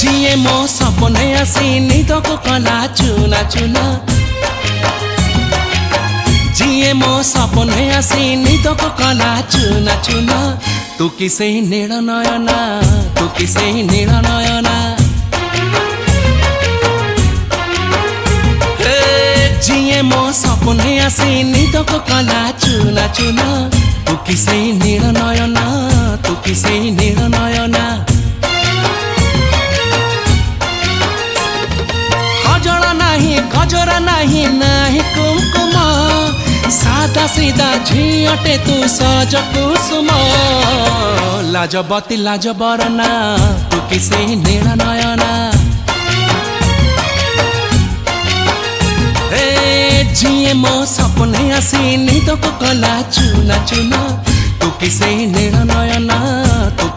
जिए मो सपने आसी निदको कला चुना चुना जिए मो सपने आसी निदको कला चुना चुना तू किसे नील नयना तू किसे नील नयना जिए मो सपने आसी निदको कला चुना चुना तू किसे नील नयना तू किसे नील नयना गजरा नहीं नहीं कुमकुम सादा सीधा झीटे तू सज कुसुम लाजबती लाज बरना तू किसे नील नयना जिए मो सपने आसी निदको कला चुना चुना तू किसे नील नयना तू